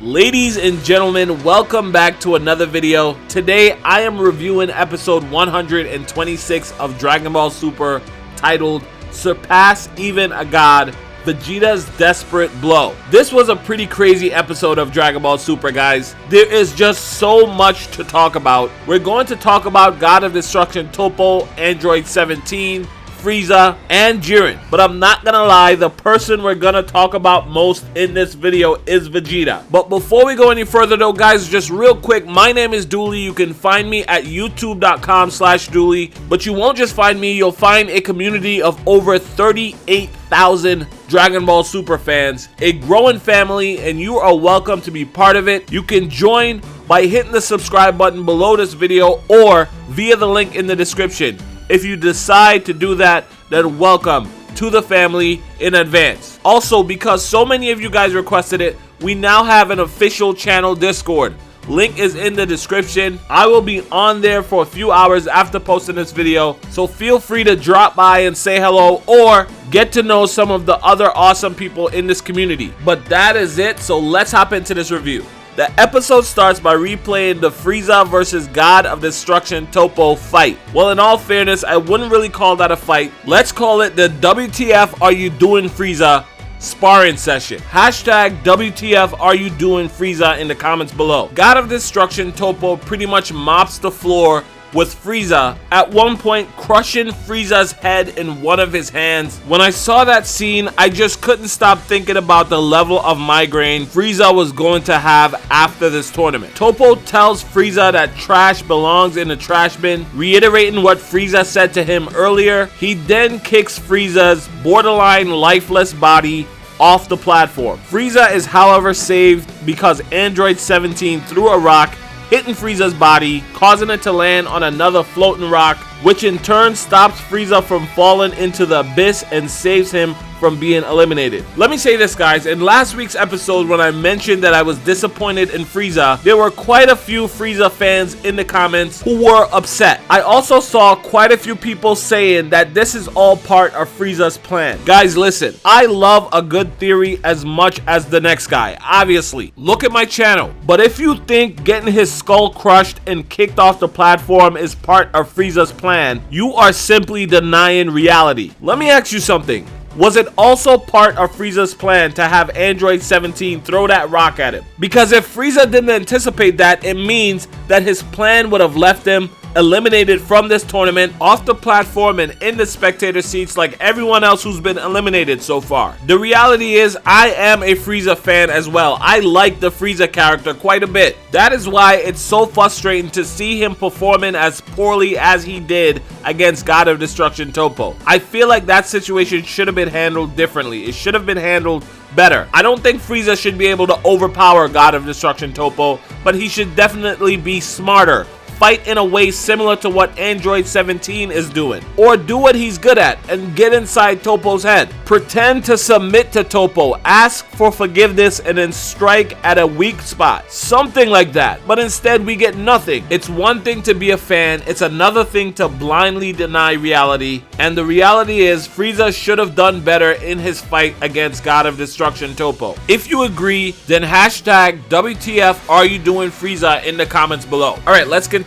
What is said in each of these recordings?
Ladies and gentlemen, welcome back to another video. Today I am reviewing episode 126 of Dragon Ball Super, titled Surpass Even a God, Vegeta's Desperate Blow. This was a pretty crazy episode of Dragon Ball Super, guys. There is just so much to talk about. We're going to talk about God of Destruction Toppo, Android 17, FRIEZA, and Jiren. But I'm not gonna lie, the person we're gonna talk about most in this video is Vegeta. But before we go any further though, guys, just real quick, my name is Dooley. You can find me at youtube.com/Dooley. But you won't just find me, you'll find a community of over 38,000 Dragon Ball Super fans, a growing family, and you are welcome to be part of it. You can join by hitting the subscribe button below this video or via the link in the description. If you decide to do that, then welcome to the family in advance. Also, because so many of you guys requested it, we now have an official channel Discord. Link is in the description. I will be on there for a few hours after posting this video, so feel free to drop by and say hello or get to know some of the other awesome people in this community. But that is it, so let's hop into this review. The episode starts by replaying the FRIEZA versus God of Destruction Toppo fight. Well, in all fairness, I wouldn't really call that a fight. Let's call it the WTF Are You Doing FRIEZA sparring session. Hashtag WTF Are You Doing FRIEZA in the comments below. God of Destruction Toppo pretty much mops the floor with FRIEZA, at one point crushing FRIEZA's head in one of his hands. When I saw that scene, I just couldn't stop thinking about the level of migraine FRIEZA was going to have after this tournament. Toppo tells FRIEZA that trash belongs in the trash bin, reiterating what FRIEZA said to him earlier. He then kicks FRIEZA's borderline lifeless body off the platform. FRIEZA is however saved because Android 17 threw a rock, hitting FRIEZA's body, causing it to land on another floating rock, which in turn stops FRIEZA from falling into the abyss and saves him from being eliminated. Let me say this, guys, in last week's episode when I mentioned that I was disappointed in FRIEZA, there were quite a few FRIEZA fans in the comments who were upset. I also saw quite a few people saying that this is all part of FRIEZA's plan. Guys, listen, I love a good theory as much as the next guy, obviously. Look at my channel. But if you think getting his skull crushed and kicked off the platform is part of FRIEZA's plan, you are simply denying reality. Let me ask you something. Was it also part of FRIEZA's plan to have Android 17 throw that rock at him? Because if FRIEZA didn't anticipate that, it means that his plan would have left him eliminated from this tournament, off the platform and in the spectator seats like everyone else who's been eliminated so far. The reality is, I am a FRIEZA fan as well. I like the FRIEZA character quite a bit. That is why it's so frustrating to see him performing as poorly as he did against God of Destruction Toppo. I feel like that situation should have been handled differently. It should have been handled better. I don't think FRIEZA should be able to overpower God of Destruction Toppo, but he should definitely be smarter. Fight in a way similar to what Android 17 is doing, or do what he's good at and get inside Toppo's head. Pretend to submit to Toppo, ask for forgiveness, and then strike at a weak spot. Something like that. But instead we get nothing. It's one thing to be a fan, it's another thing to blindly deny reality. And the reality is, FRIEZA should have done better in his fight against God of Destruction Toppo. If you agree, then hashtag WTF Are You Doing FRIEZA in the comments below. Alright, let's continue.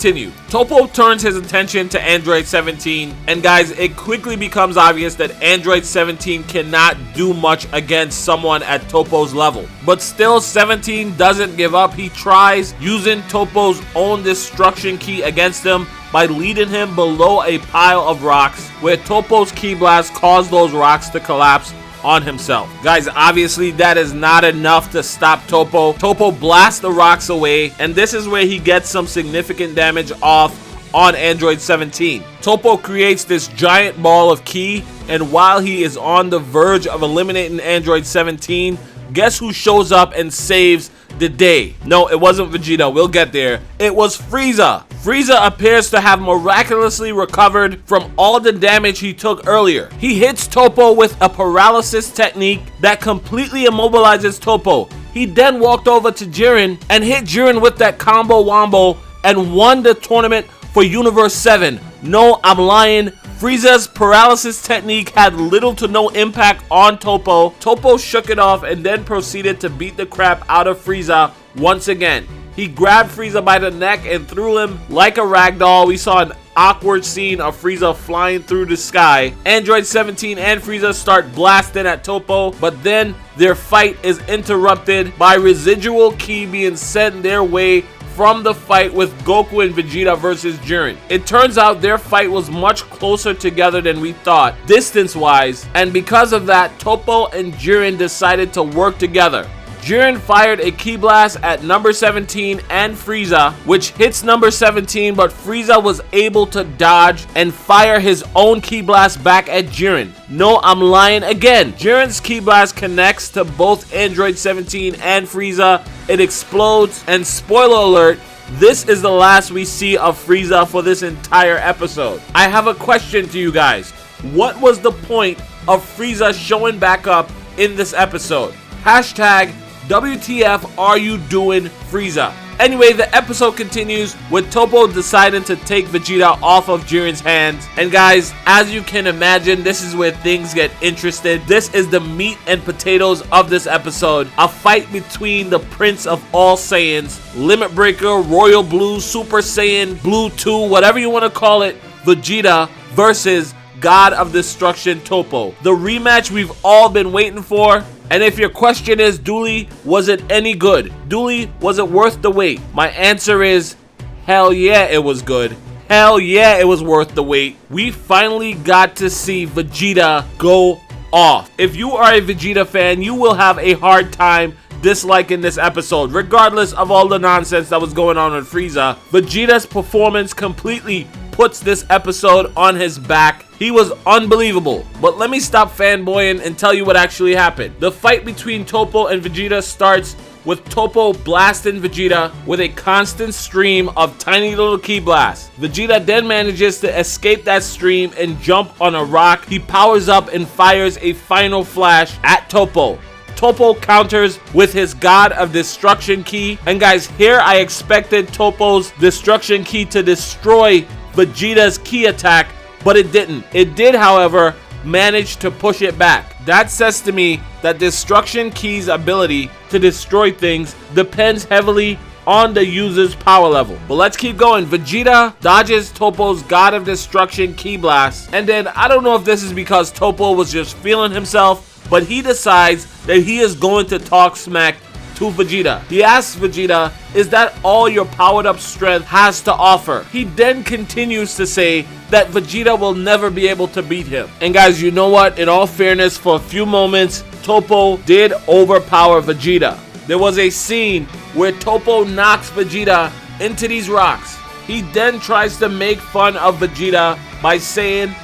Toppo turns his attention to Android 17, and guys, it quickly becomes obvious that Android 17 cannot do much against someone at Toppo's level. But still, 17 doesn't give up. He tries using Toppo's own destruction key against him by leading him below a pile of rocks, where Toppo's ki blast caused those rocks to collapse on himself. Guys, obviously that is not enough to stop Toppo. Toppo blasts the rocks away, and this is where he gets some significant damage off on Android 17. Toppo creates this giant ball of ki, and while he is on the verge of eliminating Android 17, guess who shows up and saves the day? No, it wasn't Vegeta. We'll get there. It was FRIEZA. FRIEZA appears to have miraculously recovered from all the damage he took earlier. He hits Toppo with a paralysis technique that completely immobilizes Toppo. He then walked over to Jiren and hit Jiren with that combo wombo and won the tournament for Universe 7 No, I'm lying. Frieza's paralysis technique had little to no impact on Toppo. Toppo shook it off and then proceeded to beat the crap out of Frieza once again. He grabbed Frieza by the neck and threw him like a ragdoll. We saw an awkward scene of Frieza flying through the sky. Android 17 and Frieza start blasting at Toppo, but then their fight is interrupted by residual ki being sent their way from the fight with Goku and Vegeta versus Jiren. It turns out their fight was much closer together than we thought, distance-wise, and because of that, Toppo and Jiren decided to work together. Jiren fired a ki blast at number 17 and Frieza, which hits number 17, but Frieza was able to dodge and fire his own ki blast back at Jiren. No, I'm lying again. Jiren's ki blast connects to both Android 17 and Frieza. It explodes, and spoiler alert, this is the last we see of Frieza for this entire episode. I have a question to you guys. What was the point of Frieza showing back up in this episode? Hashtag WTF are you doing, Frieza? Anyway, the episode continues with Toppo deciding to take Vegeta off of Jiren's hands. And guys, as you can imagine, this is where things get interested. This is the meat and potatoes of this episode. A fight between the Prince of all Saiyans, Limit Breaker, Royal Blue, Super Saiyan, Blue 2, whatever you want to call it, Vegeta versus God of Destruction Toppo. The rematch we've all been waiting for. And if your question is, Dooley, was it any good? Dooley, was it worth the wait? My answer is, hell yeah, it was good. Hell yeah, it was worth the wait. We finally got to see Vegeta go off. If you are a Vegeta fan, you will have a hard time disliking this episode, regardless of all the nonsense that was going on with Frieza. Vegeta's performance completely puts this episode on his back. He was unbelievable. But let me stop fanboying and tell you what actually happened. The fight between Toppo and Vegeta starts with Toppo blasting Vegeta with a constant stream of tiny little ki blasts. Vegeta then manages to escape that stream and jump on a rock. He powers up and fires a final flash at Toppo. Toppo counters with his God of Destruction ki. And guys, here I expected Toppo's Destruction ki to destroy Vegeta's ki attack, but it didn't. It did, however, manage to push it back. That says to me that Destruction Ki's ability to destroy things depends heavily on the user's power level. But let's keep going. Vegeta dodges Toppo's God of Destruction ki blast, and then I don't know if this is because Toppo was just feeling himself, but he decides that he is going to talk smack to Vegeta. He asks Vegeta, is that all your powered up strength has to offer? He then continues to say that Vegeta will never be able to beat him. And guys, you know what? In all fairness, for a few moments, Toppo did overpower Vegeta. There was a scene where Toppo knocks Vegeta into these rocks. He then tries to make fun of Vegeta by saying,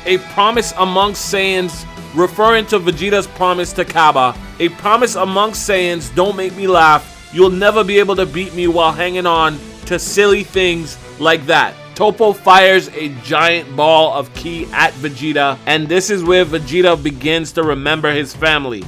a promise amongst Saiyans, referring to Vegeta's promise to Kaba. A promise amongst Saiyans, don't make me laugh. You'll never be able to beat me while hanging on to silly things like that. Toppo fires a giant ball of ki at Vegeta, and this is where Vegeta begins to remember his family.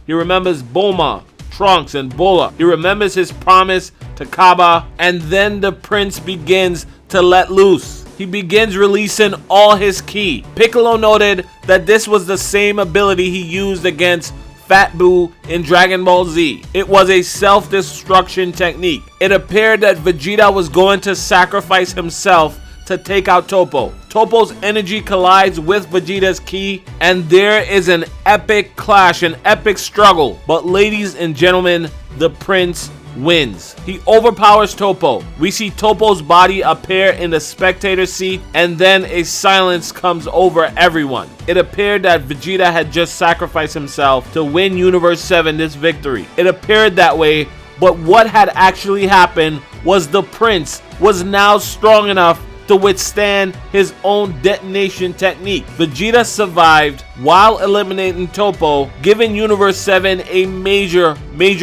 He remembers Bulma, Trunks, and Bulla. He remembers his promise to Kaba, and then the prince begins to let loose. He begins releasing all his ki. Piccolo noted that this was the same ability he used against Fat Boo in Dragon Ball Z. It was a self-destruction technique. It appeared that Vegeta was going to sacrifice himself to take out Toppo. Toppo's energy collides with Vegeta's ki, and there is an epic clash, an epic struggle. But ladies and gentlemen, the prince wins. He overpowers Toppo. We see Toppo's body appear in the spectator seat, and then a silence comes over everyone. It appeared that Vegeta had just sacrificed himself to win Universe 7 this victory. It appeared that way, but what had actually happened was the prince was now strong enough to withstand his own detonation technique. Vegeta survived while eliminating Toppo, giving Universe 7 a major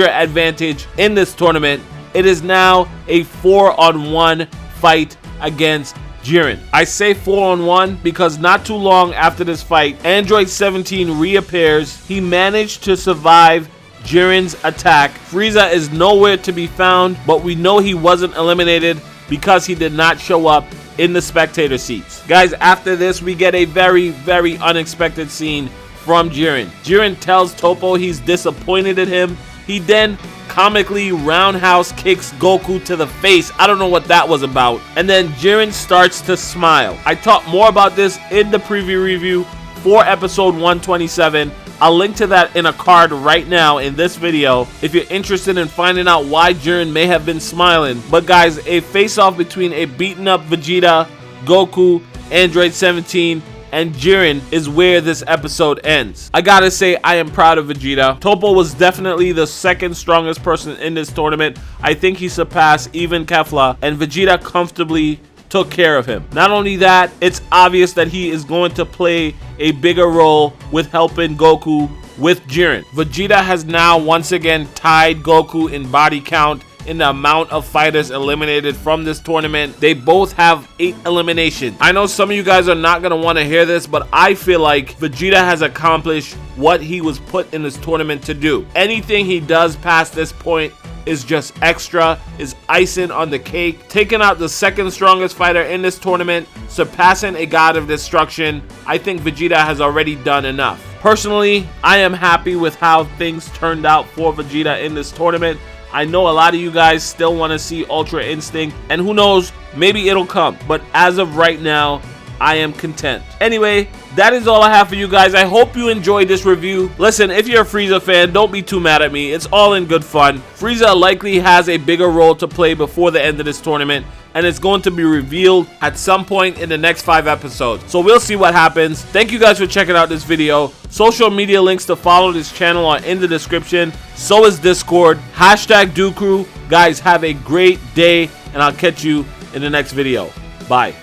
advantage in this tournament. It is now a 4-on-1 fight against Jiren. I say 4-on-1 because not too long after this fight, Android 17 reappears. He managed to survive Jiren's attack. Frieza is nowhere to be found, but we know he wasn't eliminated because he did not show up in the spectator seats. Guys, after this, we get a very, very unexpected scene from Jiren. Jiren tells Toppo he's disappointed in him. He then comically roundhouse kicks Goku to the face. I don't know what that was about. And then Jiren starts to smile. I talked more about this in the preview review for episode 127. I'll link to that in a card right now in this video if you're interested in finding out why Jiren may have been smiling. But guys, a face-off between a beaten up Vegeta, Goku, Android 17, and Jiren is where this episode ends. I gotta say, I am proud of Vegeta. Toppo was definitely the second strongest person in this tournament. I think he surpassed even Kefla, and Vegeta comfortably took care of him. Not only that, it's obvious that he is going to play a bigger role with helping Goku with Jiren. Vegeta has now once again tied Goku in body count in the amount of fighters eliminated from this tournament. They both have 8 eliminations. I know some of you guys are not going to want to hear this, but I feel like Vegeta has accomplished what he was put in this tournament to do. Anything he does past this point is just extra, is icing on the cake. Taking out the second strongest fighter in this tournament, surpassing a god of destruction, I think Vegeta has already done enough. Personally, I am happy with how things turned out for Vegeta in this tournament. I know a lot of you guys still want to see Ultra Instinct, and who knows, maybe it'll come. But as of right now, I am content. Anyway, that is all I have for you guys. I hope you enjoyed this review. Listen, if you're a FRIEZA fan, don't be too mad at me. It's all in good fun. FRIEZA likely has a bigger role to play before the end of this tournament, and it's going to be revealed at some point in the next 5 episodes. So we'll see what happens. Thank you guys for checking out this video. Social media links to follow this channel are in the description. So is Discord. #DudeCrew. Guys, have a great day, and I'll catch you in the next video. Bye.